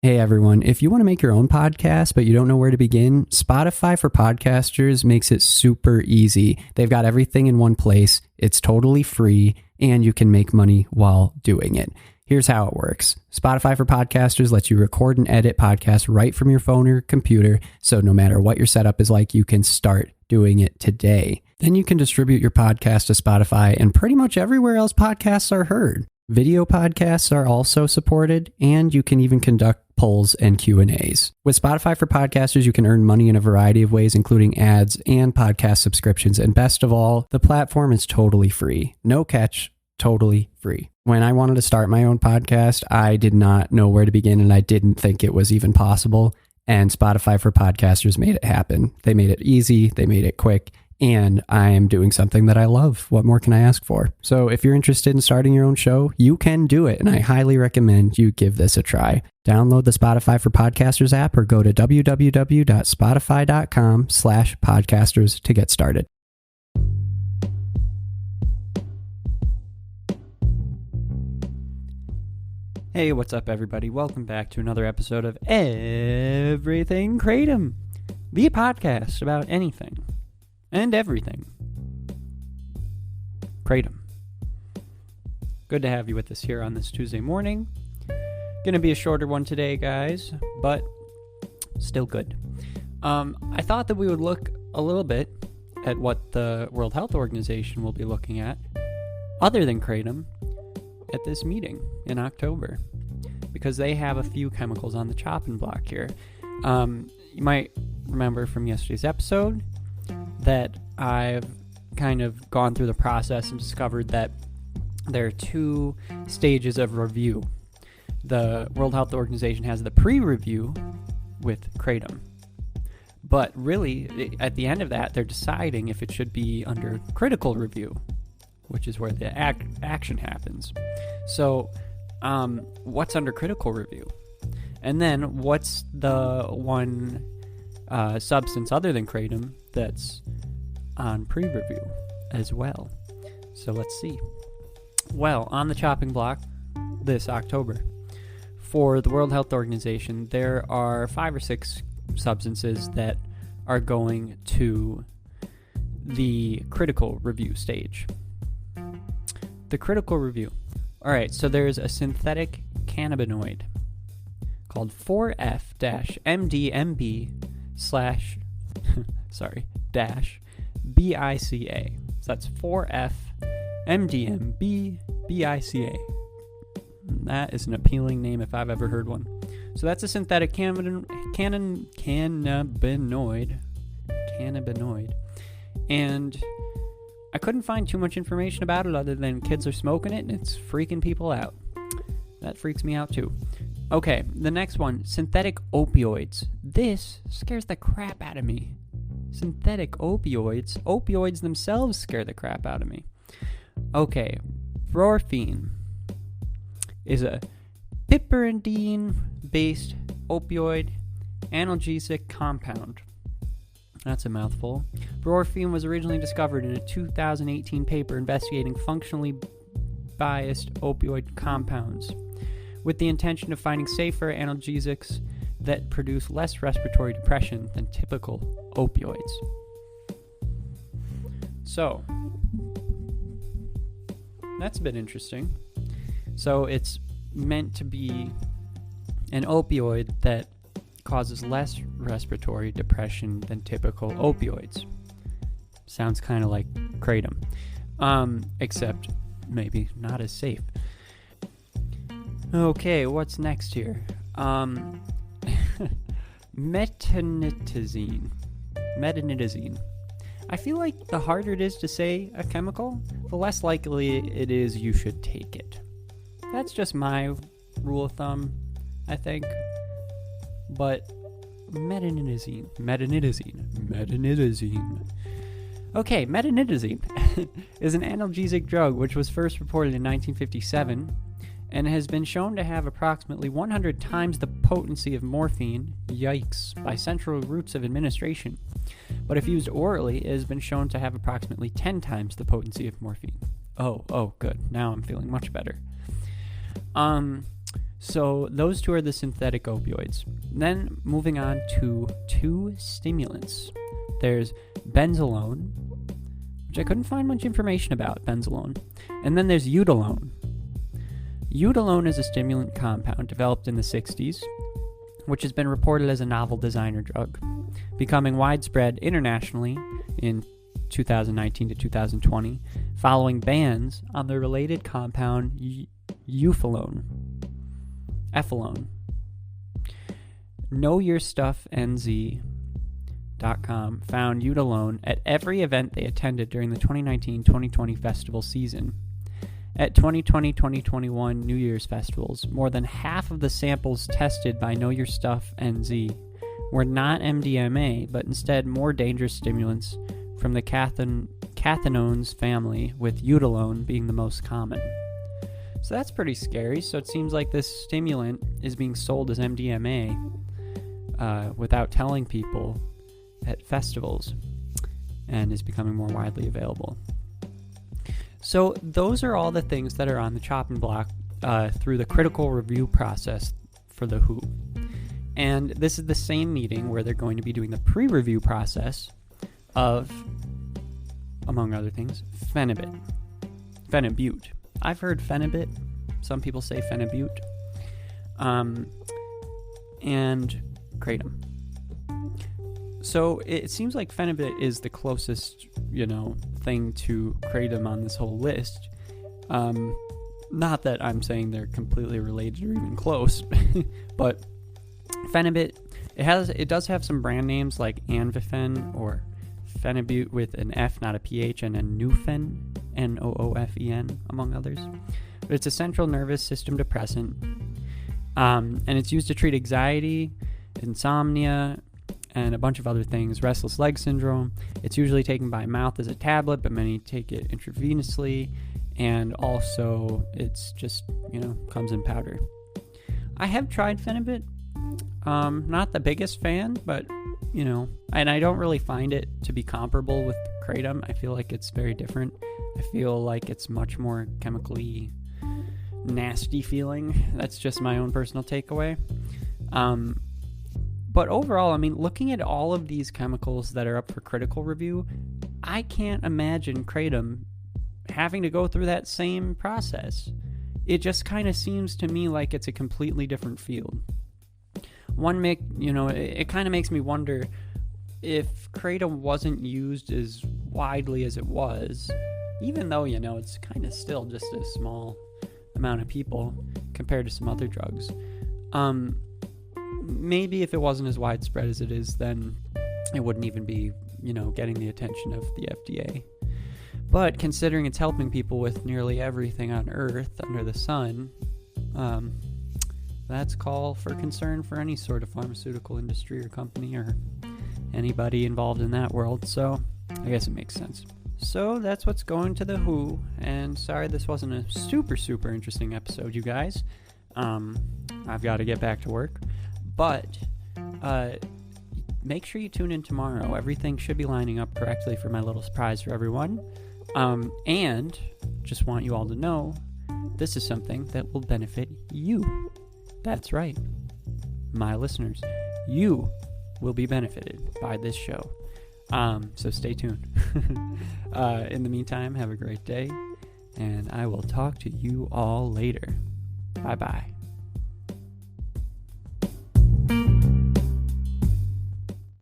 Hey everyone, if you want to make your own podcast but you don't know where to begin, Spotify for Podcasters makes it super easy. They've got everything in one place, it's totally free, and you can make money while doing it. Here's how it works. Spotify for Podcasters lets you record and edit podcasts right from your phone or computer, so no matter what your setup is like, you can start doing it today. Then you can distribute your podcast to Spotify and pretty much everywhere else podcasts are heard. Video podcasts are also supported, and you can even conduct polls and Q&As. With Spotify for Podcasters, you can earn money in a variety of ways, including ads and podcast subscriptions. And best of all, the platform is totally free. No catch, totally free. When I wanted to start my own podcast, I did not know where to begin, and I didn't think it was even possible. And Spotify for Podcasters made it happen. They made it easy, they made it quick, and I am doing something that I love. What more can I ask for? So if you're interested in starting your own show, you can do it, and I highly recommend you give this a try. Download the Spotify for Podcasters app or go to www.spotify.com/podcasters to get started. Hey, what's up, everybody? Welcome back to another episode of Everything Kratom, the podcast about anything and everything Kratom. Good to have you with us here on this Tuesday morning. Gonna be a shorter one today, guys, but still good. I thought that we would look a little bit at what the World Health Organization will be looking at, other than Kratom, at this meeting in October, because they have a few chemicals on the chopping block here. You might remember from yesterday's episode that I've kind of gone through the process and discovered that there are two stages of review. The World Health Organization has the pre-review with Kratom, but really at the end of that they're deciding if it should be under critical review, which is where the action happens. So what's under critical review? And then what's the one substance other than Kratom that's on pre-review as well? So let's see. Well, on the chopping block this October for the World Health Organization, there are 5 or 6 substances that are going to the critical review stage. The critical review. All right, so there's a synthetic cannabinoid called 4F-MDMB BICA. So that's 4F-MDMB BICA. That is an appealing name if I've ever heard one. So that's a synthetic cannabinoid. And I couldn't find too much information about it other than kids are smoking it and it's freaking people out. That freaks me out too. Okay, the next one, synthetic opioids. This scares the crap out of me. Synthetic opioids. Opioids themselves scare the crap out of me. Okay, brorphine is a piperidine-based opioid analgesic compound. That's a mouthful. Brorphine was originally discovered in a 2018 paper investigating functionally biased opioid compounds with the intention of finding safer analgesics that produce less respiratory depression than typical opioids. So, that's a bit interesting. So it's meant to be an opioid that causes less respiratory depression than typical opioids. Sounds kind of like Kratom, except maybe not as safe. Okay, what's next here? Metanidazine. I feel like the harder it is to say a chemical, the less likely it is you should take it. That's just my rule of thumb, I think. But metanidazine. Okay, metanidazine is an analgesic drug which was first reported in 1957 and has been shown to have approximately 100 times the potency of morphine, yikes, by central routes of administration. But if used orally, it has been shown to have approximately 10 times the potency of morphine. Oh, good. Now I'm feeling much better. So those two are the synthetic opioids. Then moving on to two stimulants. There's benzalone, which I couldn't find much information about, benzalone. And then there's eutalone. Eutalone is a stimulant compound developed in the 60s, which has been reported as a novel designer drug, becoming widespread internationally in 2019 to 2020, following bans on the related compound ephalone. KnowYourStuffNZ.com found eutalone at every event they attended during the 2019-2020 festival season. At 2020-2021 New Year's festivals, more than half of the samples tested by Know Your Stuff NZ were not MDMA, but instead more dangerous stimulants from the cathinones family, with eutalone being the most common. So that's pretty scary. So it seems like this stimulant is being sold as MDMA without telling people at festivals, and is becoming more widely available. So those are all the things that are on the chopping block through the critical review process for the WHO. And this is the same meeting where they're going to be doing the pre-review process of, among other things, phenibut. I've heard phenibut. Some people say phenibut. And kratom. So it seems like phenibut is the closest, thing to kratom on this whole list. Not that I'm saying they're completely related or even close, but phenibut, it does have some brand names like Anvifen or phenibut with an F, not a PH, and a Noofen, Noofen, among others. But it's a central nervous system depressant, and it's used to treat anxiety, insomnia, and a bunch of other things, restless leg syndrome. It's usually taken by mouth as a tablet, but many take it intravenously, and also it's just, comes in powder. I have tried phenibut. Not the biggest fan, but, and I don't really find it to be comparable with kratom. I feel like it's very different. I feel like it's much more chemically nasty feeling. That's just my own personal takeaway. But overall, looking at all of these chemicals that are up for critical review, I can't imagine kratom having to go through that same process. It just kind of seems to me like it's a completely different field. It kind of makes me wonder if kratom wasn't used as widely as it was, even though, it's kind of still just a small amount of people compared to some other drugs. Maybe if it wasn't as widespread as it is, then it wouldn't even be, getting the attention of the FDA. But considering it's helping people with nearly everything on Earth under the sun, that's call for concern for any sort of pharmaceutical industry or company or anybody involved in that world. So I guess it makes sense. So that's what's going to the WHO. And sorry this wasn't a super, super interesting episode, you guys. I've got to get back to work. But make sure you tune in tomorrow. Everything should be lining up correctly for my little surprise for everyone. And just want you all to know, this is something that will benefit you. That's right. My listeners, you will be benefited by this show. So stay tuned. In the meantime, have a great day, and I will talk to you all later. Bye-bye.